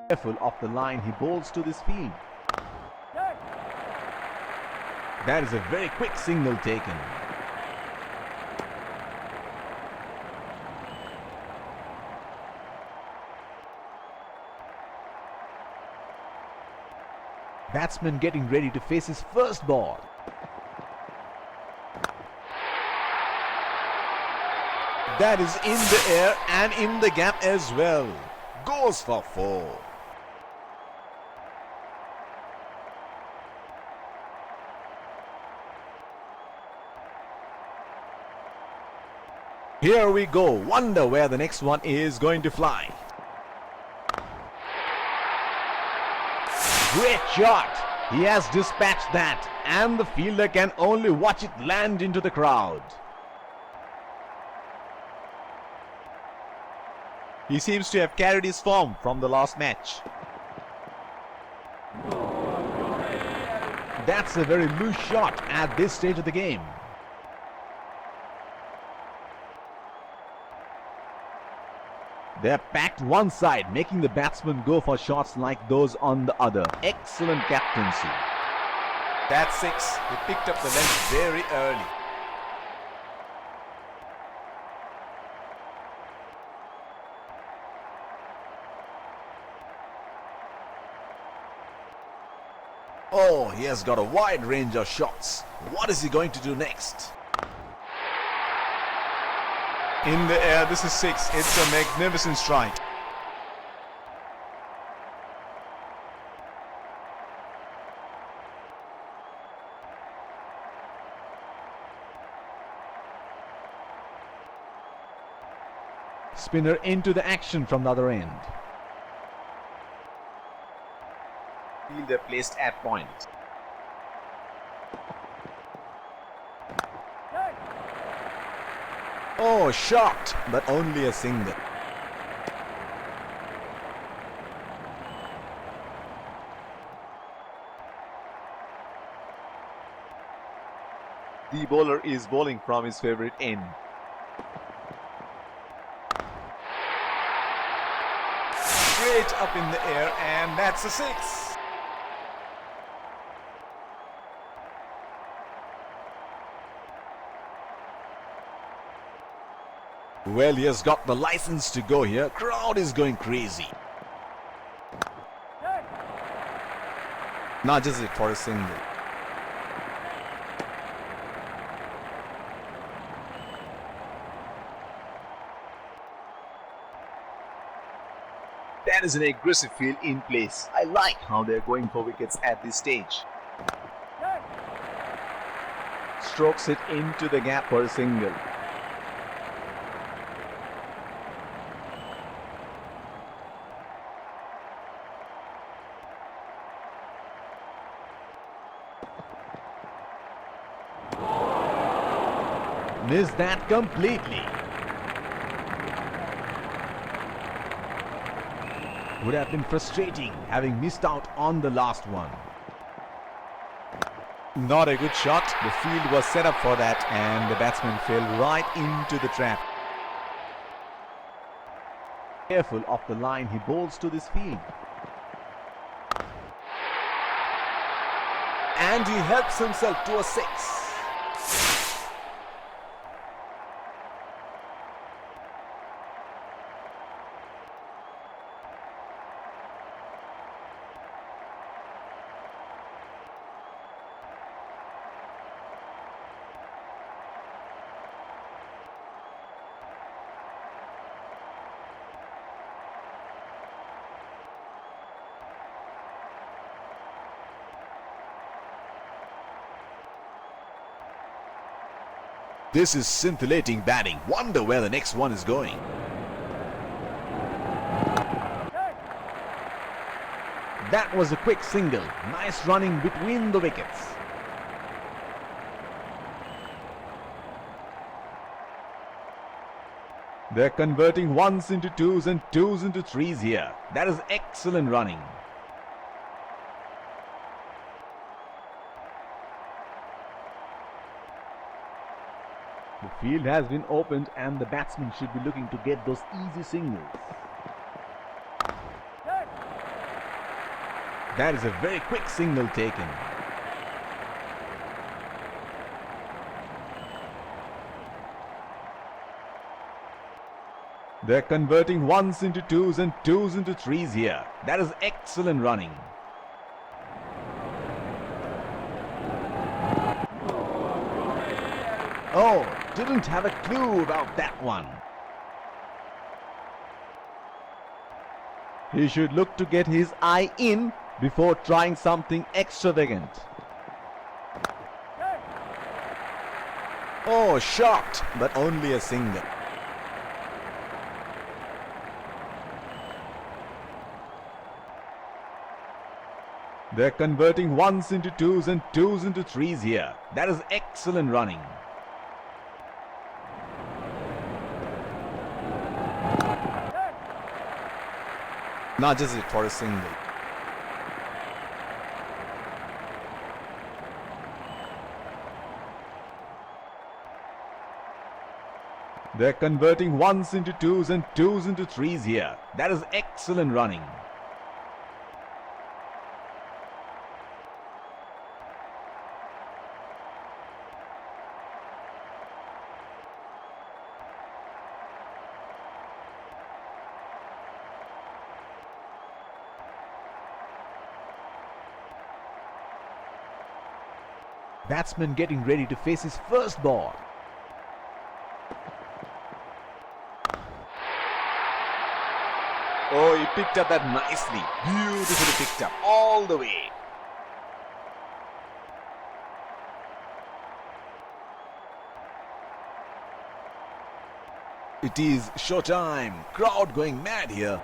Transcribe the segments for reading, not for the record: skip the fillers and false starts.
Careful of the line he bowls to this field. That is a very quick single taken. Batsman getting ready to face his first ball. That is in the air and in the gap as well. Goes for 4. Here we go. Wonder where the next one is going to fly. Great shot. He has dispatched that, and the fielder can only watch it land into the crowd. He seems to have carried his form from the last match. That's a very loose shot at this stage of the game. They're packed one side, making the batsman go for shots like those on the other. Excellent captaincy. That's 6. He picked up the length very early. Oh, he has got a wide range of shots. What is he going to do next? In the air, this is 6. It's a magnificent strike. Spinner into the action from the other end. Fielder placed at point. Oh, shot, but only a single. The bowler is bowling from his favorite end. Straight up in the air, and that's a 6. Well, he has got the license to go here. Crowd is going crazy. Nudges it for a single. That is an aggressive field in place. I like how they're going for wickets at this stage. Strokes it into the gap for a single. Missed that completely. Would have been frustrating having missed out on the last one. Not a good shot. The field was set up for that, and the batsman fell right into the trap. Careful of the line he bowls to this field. And he helps himself to a 6. This is scintillating batting. Wonder where the next one is going. That was a quick single. Nice running between the wickets. They're converting ones into twos and twos into threes here. That is excellent running. The field has been opened and the batsman should be looking to get those easy singles. That is a very quick signal taken. They're converting ones into twos and twos into threes here. That is excellent running. Oh, didn't have a clue about that one. He should look to get his eye in before trying something extravagant. Oh, shot, but only a single. They're converting ones into twos and twos into threes here. That is excellent running. Nudges it for a single. They're converting ones into twos and twos into threes here. That is excellent running. Batsman getting ready to face his first ball. Oh, he picked up that nicely. Beautifully picked up all the way. It is showtime. Crowd going mad here.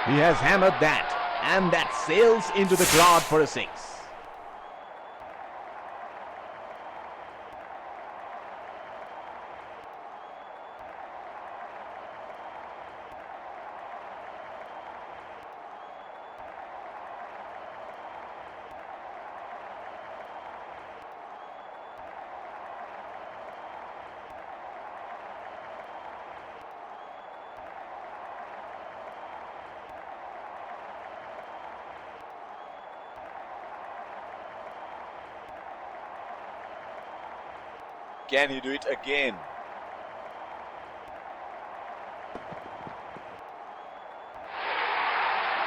He has hammered that, and that sails into the crowd for a six. Can he do it again?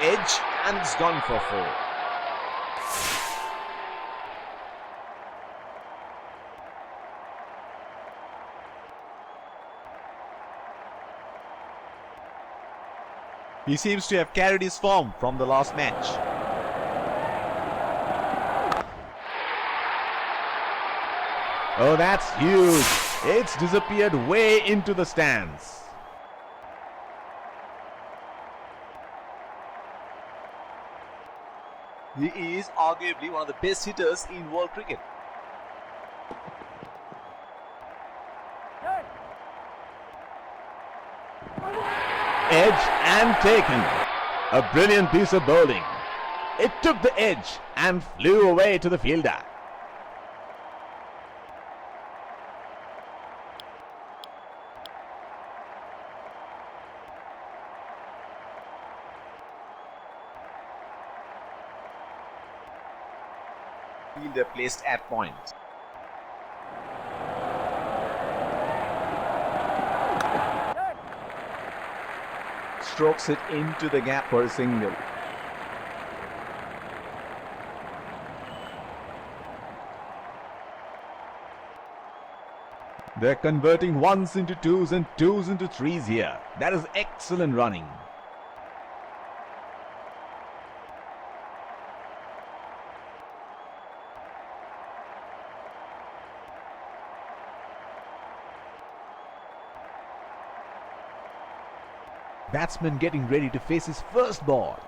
Edge and it's gone for four. He seems to have carried his form from the last match. Oh, that's huge. It's disappeared way into the stands. He is arguably one of the best hitters in world cricket. Edge and taken. A brilliant piece of bowling. It took the edge and flew away to the fielder. Fielder placed at point. Strokes it into the gap for a single. They're converting ones into twos and twos into threes here. That is excellent running. Batsman getting ready to face his first ball.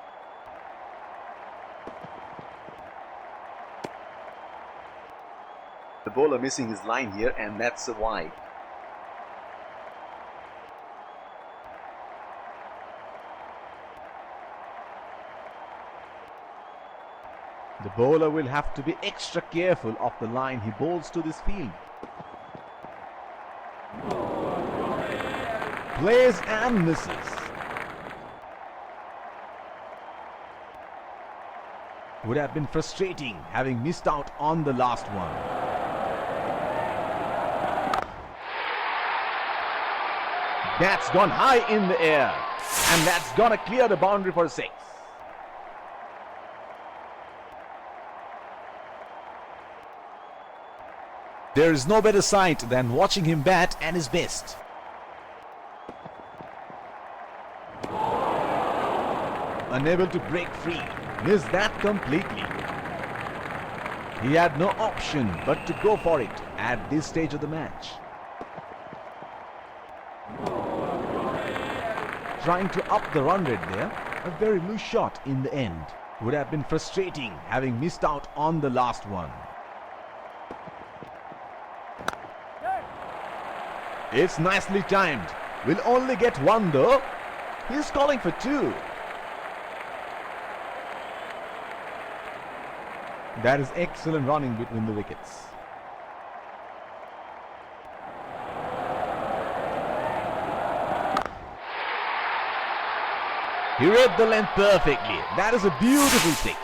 The bowler missing his line here, and that's a wide. The bowler will have to be extra careful of the line he bowls to this field. plays and misses. Would have been frustrating having missed out on the last one. That's gone high in the air, and that's gonna clear the boundary for 6. There is no better sight than watching him bat at his best. Unable to break free, missed that completely. He had no option but to go for it at this stage of the match. Trying to up the run rate there, a very loose shot in the end. Would have been frustrating having missed out on the last one. It's nicely timed. Will only get one though. He's calling for 2. That is excellent running between the wickets. He read the length perfectly. That is a beautiful 6.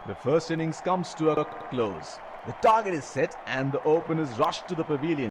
The first innings comes to a close. The target is set and the openers rush to the pavilion.